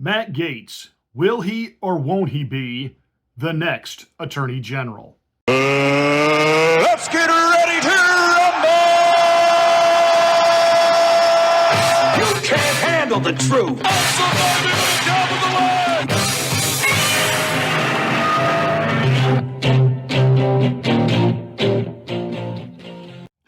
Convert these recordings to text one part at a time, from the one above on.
Matt Gaetz, will he or won't he be the next Attorney General? Let's get ready to rumble! You can't handle the truth. I'm surviving on the top of the line!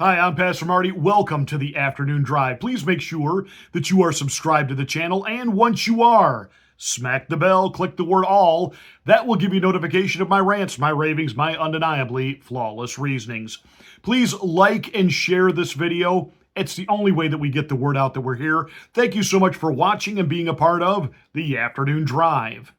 Hi, I'm Pastor Marty. Welcome to the Afternoon Drive. Please make sure that you are subscribed to the channel, and once you are, smack the bell, click the word all. That will give you notification of my rants, my ravings, my undeniably flawless reasonings. Please like and share this video. It's the only way that we get the word out that we're here. Thank you so much for watching and being a part of the Afternoon Drive.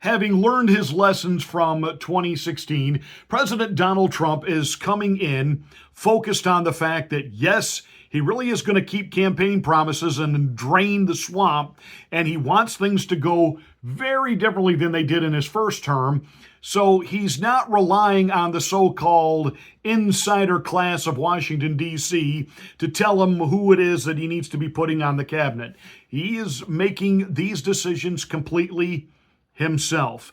Having learned his lessons from 2016, President Donald Trump is coming in focused on the fact that, yes, he really is going to keep campaign promises and drain the swamp, and he wants things to go very differently than they did in his first term. So he's not relying on the so-called insider class of Washington, D.C. to tell him who it is that he needs to be putting on the cabinet. He is making these decisions completely himself.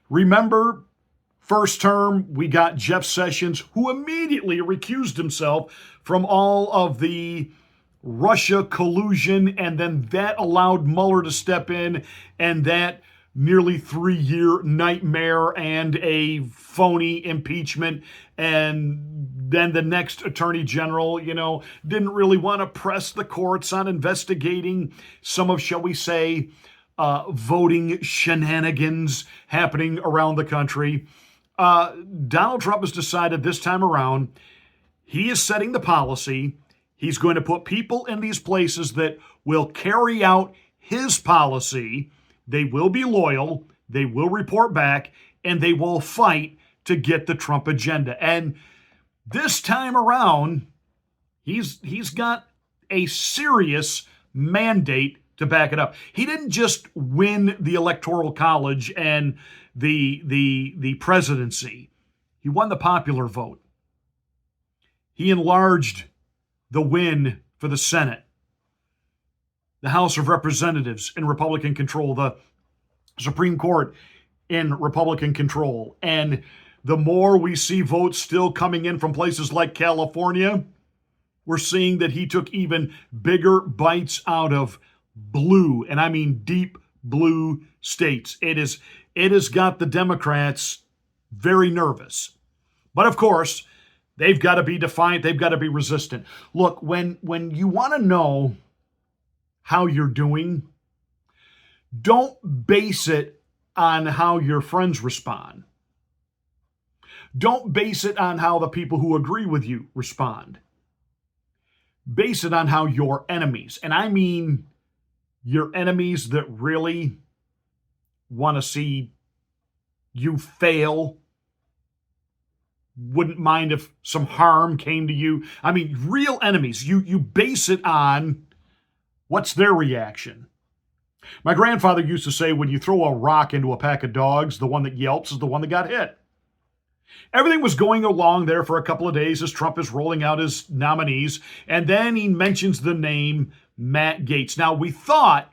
Remember, first term, we got Jeff Sessions, who immediately recused himself from all of the Russia collusion, and then that allowed Mueller to step in, and that nearly 3-year nightmare and a phony impeachment. And then the next attorney general, didn't really want to press the courts on investigating some of, shall we say, voting shenanigans happening around the country. Donald Trump has decided this time around he is setting the policy. He's going to put people in these places that will carry out his policy. They will be loyal, they will report back, and they will fight to get the Trump agenda. And this time around, he's got a serious mandate to back it up. He didn't just win the Electoral College and the presidency. He won the popular vote. He enlarged the win for the Senate, the House of Representatives in Republican control, the Supreme Court in Republican control. And the more we see votes still coming in from places like California, we're seeing that he took even bigger bites out of blue, and I mean deep blue states. It has got the Democrats very nervous. But of course, they've got to be defiant. They've got to be resistant. Look, when you want to know how you're doing, don't base it on how your friends respond. Don't base it on how the people who agree with you respond. Base it on how your enemies, and I mean your enemies that really want to see you fail, wouldn't mind if some harm came to you. I mean, real enemies. You base it on what's their reaction. My grandfather used to say, when you throw a rock into a pack of dogs, the one that yelps is the one that got hit. Everything was going along there for a couple of days as Trump is rolling out his nominees, and then he mentions the name Matt Gaetz. Now, we thought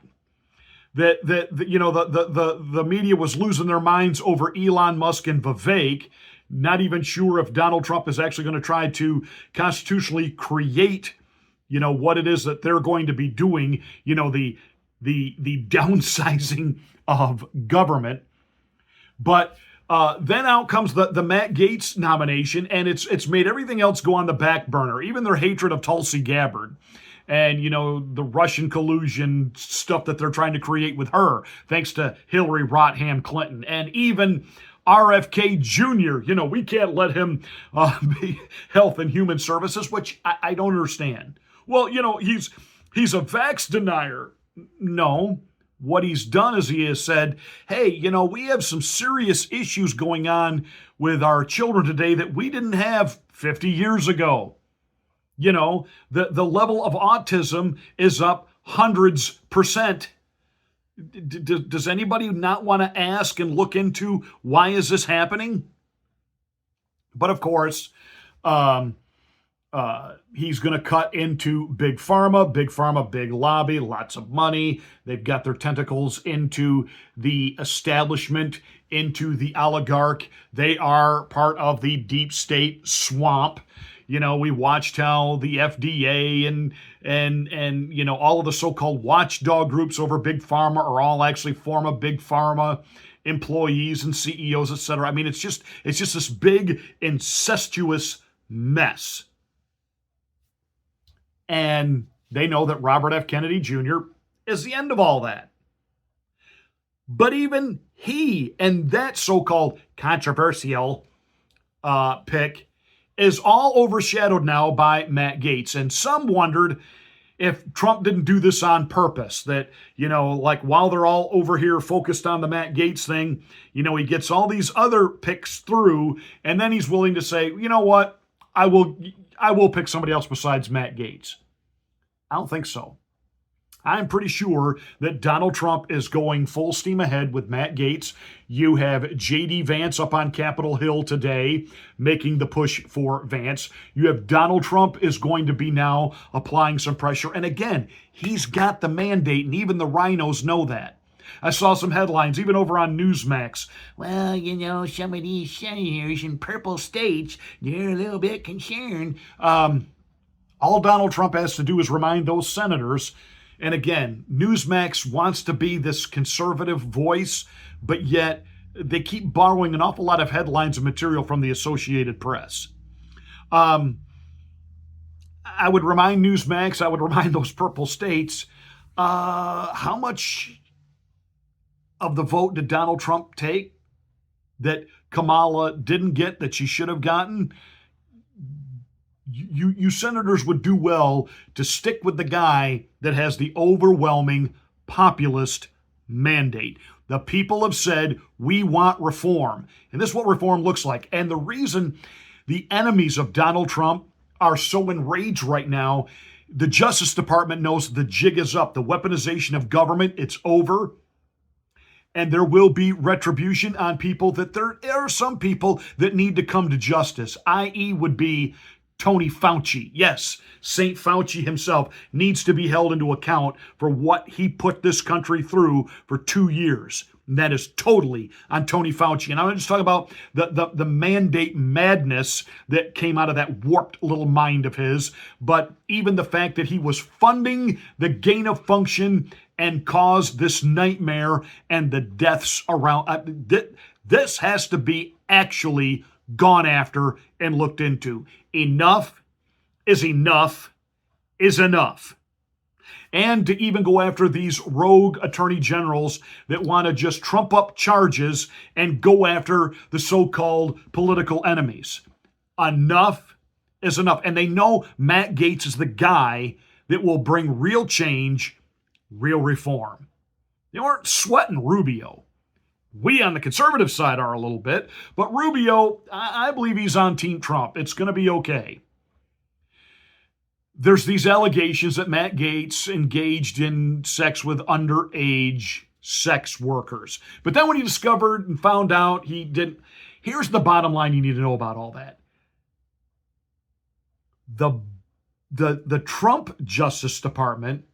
that the media was losing their minds over Elon Musk and Vivek, not even sure if Donald Trump is actually going to try to constitutionally create, what it is that they're going to be doing, the downsizing of government. But then out comes the Matt Gaetz nomination, and it's made everything else go on the back burner, even their hatred of Tulsi Gabbard and, the Russian collusion stuff that they're trying to create with her, thanks to Hillary Rodham Clinton, and even RFK Jr. We can't let him be Health and Human Services, which I don't understand. Well, he's a vax denier. No. What he's done is he has said, hey, we have some serious issues going on with our children today that we didn't have 50 years ago. The level of autism is up hundreds %. Does anybody not want to ask and look into why is this happening? But of course, He's going to cut into big pharma, big lobby, lots of money. They've got their tentacles into the establishment, into the oligarch. They are part of the deep state swamp. You know, we watched how the FDA and you know, all of the so-called watchdog groups over big pharma are all actually former big pharma employees and CEOs, etc. I mean, it's just this big incestuous mess. And they know that Robert F. Kennedy Jr. is the end of all that. But even he and that so-called controversial pick is all overshadowed now by Matt Gaetz. And some wondered if Trump didn't do this on purpose, that, you know, like while they're all over here focused on the Matt Gaetz thing, you know, he gets all these other picks through, and then he's willing to say, you know what, I will pick somebody else besides Matt Gaetz. I don't think so. I'm pretty sure that Donald Trump is going full steam ahead with Matt Gaetz. You have J.D. Vance up on Capitol Hill today making the push for Vance. You have Donald Trump is going to be now applying some pressure. And again, he's got the mandate, and even the rhinos know that. I saw some headlines, even over on Newsmax. Well, you know, some of these senators in purple states, they're a little bit concerned. All Donald Trump has to do is remind those senators. And again, Newsmax wants to be this conservative voice, but yet they keep borrowing an awful lot of headlines and material from the Associated Press. I would remind Newsmax, I would remind those purple states, how much of the vote did Donald Trump take that Kamala didn't get, that she should have gotten? You senators would do well to stick with the guy that has the overwhelming populist mandate. The people have said, we want reform. And this is what reform looks like. And the reason the enemies of Donald Trump are so enraged right now, the Justice Department knows the jig is up. The weaponization of government, it's over. And there will be retribution on people that there are some people that need to come to justice, i.e. would be Tony Fauci. Yes, St. Fauci himself needs to be held into account for what he put this country through for 2 years. And that is totally on Tony Fauci. And I'm just talking about the mandate madness that came out of that warped little mind of his. But even the fact that he was funding the gain of function and caused this nightmare and the deaths around. This has to be actually gone after and looked into. Enough is enough is enough. And to even go after these rogue attorney generals that want to just trump up charges and go after the so-called political enemies. Enough is enough. And they know Matt Gaetz is the guy that will bring real change, real reform. They aren't sweating Rubio. We on the conservative side are a little bit, but Rubio, I believe he's on Team Trump. It's going to be okay. There's these allegations that Matt Gaetz engaged in sex with underage sex workers. But then when he discovered and found out he didn't, here's the bottom line you need to know about all that. The Trump Justice Department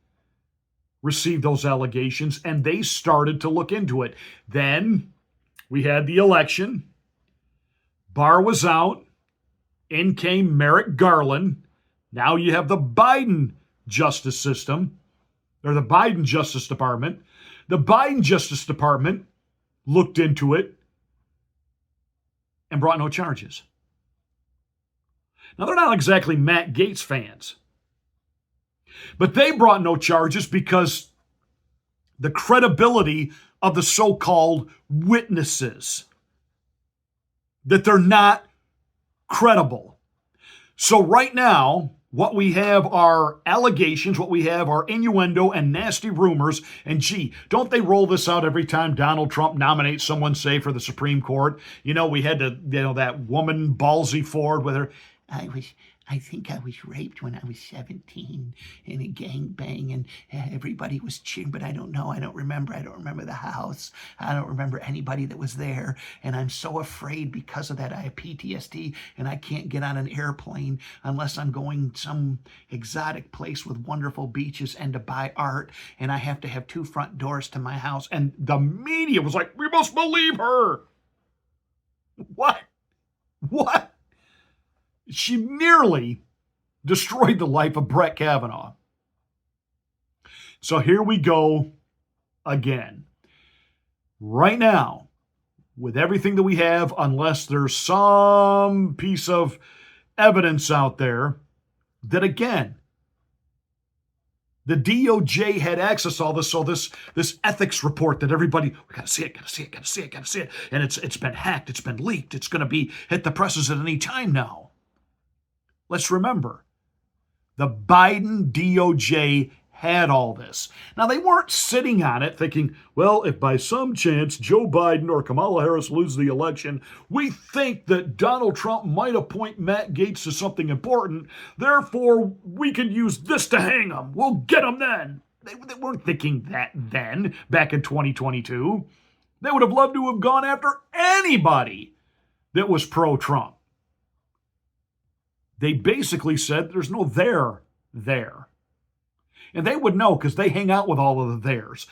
received those allegations, and they started to look into it. Then we had the election. Barr was out. In came Merrick Garland. Now you have the Biden justice system, or the Biden Justice Department. The Biden Justice Department looked into it and brought no charges. Now, they're not exactly Matt Gaetz fans. But they brought no charges because the credibility of the so-called witnesses, that they're not credible. So right now, what we have are allegations, what we have are innuendo and nasty rumors. And gee, don't they roll this out every time Donald Trump nominates someone, say, for the Supreme Court? You know, we had to, that woman Ballsy Ford with her, I think I was raped when I was 17 in a gangbang, and everybody was cheering, but I don't know. I don't remember. I don't remember the house. I don't remember anybody that was there. And I'm so afraid because of that. I have PTSD, and I can't get on an airplane unless I'm going some exotic place with wonderful beaches and to buy art. And I have to have 2 front doors to my house. And the media was like, we must believe her. What? What? She nearly destroyed the life of Brett Kavanaugh. So here we go again. Right now, with everything that we have, unless there's some piece of evidence out there that, again, the DOJ had access to all this, so this ethics report that everybody, we gotta see it, and it's been hacked, it's been leaked, it's gonna be hit the presses at any time now. Let's remember, the Biden DOJ had all this. Now, they weren't sitting on it thinking, well, if by some chance Joe Biden or Kamala Harris lose the election, we think that Donald Trump might appoint Matt Gaetz to something important. Therefore, we can use this to hang him. We'll get him then. They weren't thinking that then, back in 2022. They would have loved to have gone after anybody that was pro-Trump. They basically said there's no there there. And they would know because they hang out with all of the theirs.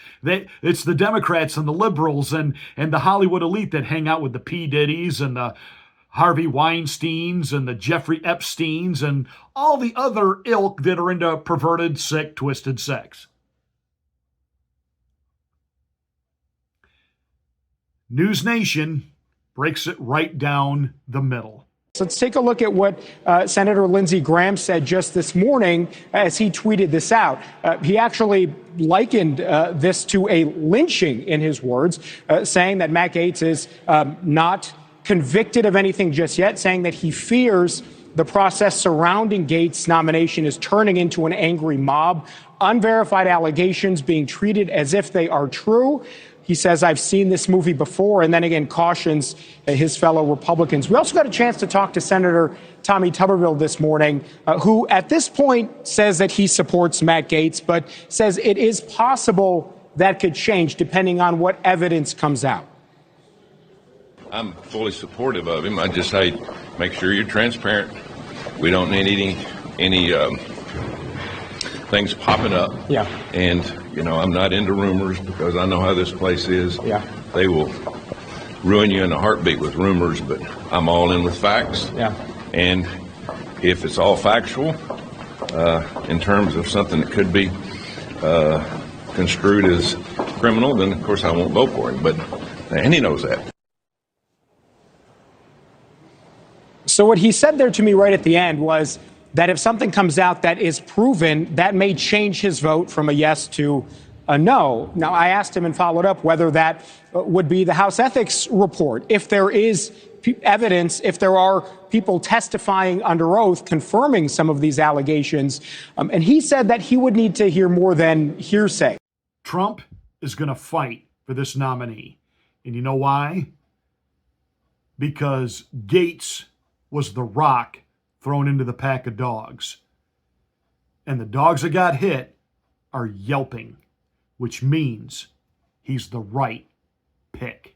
It's the Democrats and the liberals and the Hollywood elite that hang out with the P. Diddy's and the Harvey Weinsteins and the Jeffrey Epsteins and all the other ilk that are into perverted, sick, twisted sex. News Nation breaks it right down the middle. So let's take a look at what Senator Lindsey Graham said just this morning as he tweeted this out. He actually likened this to a lynching, in his words, saying that Matt Gaetz is not convicted of anything just yet, saying that he fears the process surrounding Gaetz' nomination is turning into an angry mob, unverified allegations being treated as if they are true. He says, I've seen this movie before, and then again cautions his fellow Republicans. We also got a chance to talk to Senator Tommy Tuberville this morning, who at this point says that he supports Matt Gaetz, but says it is possible that could change depending on what evidence comes out. I'm fully supportive of him. I just say, make sure you're transparent. We don't need any things popping up. Yeah. And, I'm not into rumors because I know how this place is. Yeah. They will ruin you in a heartbeat with rumors, but I'm all in with facts. Yeah. And if it's all factual, in terms of something that could be construed as criminal, then of course I won't vote for him. And he knows that. So what he said there to me right at the end was that if something comes out that is proven, that may change his vote from a yes to a no. Now, I asked him and followed up whether that would be the House Ethics report. If there is evidence, if there are people testifying under oath confirming some of these allegations, and he said that he would need to hear more than hearsay. Trump is going to fight for this nominee. And you know why? Because Gaetz was the rock thrown into the pack of dogs. And the dogs that got hit are yelping, which means he's the right pick.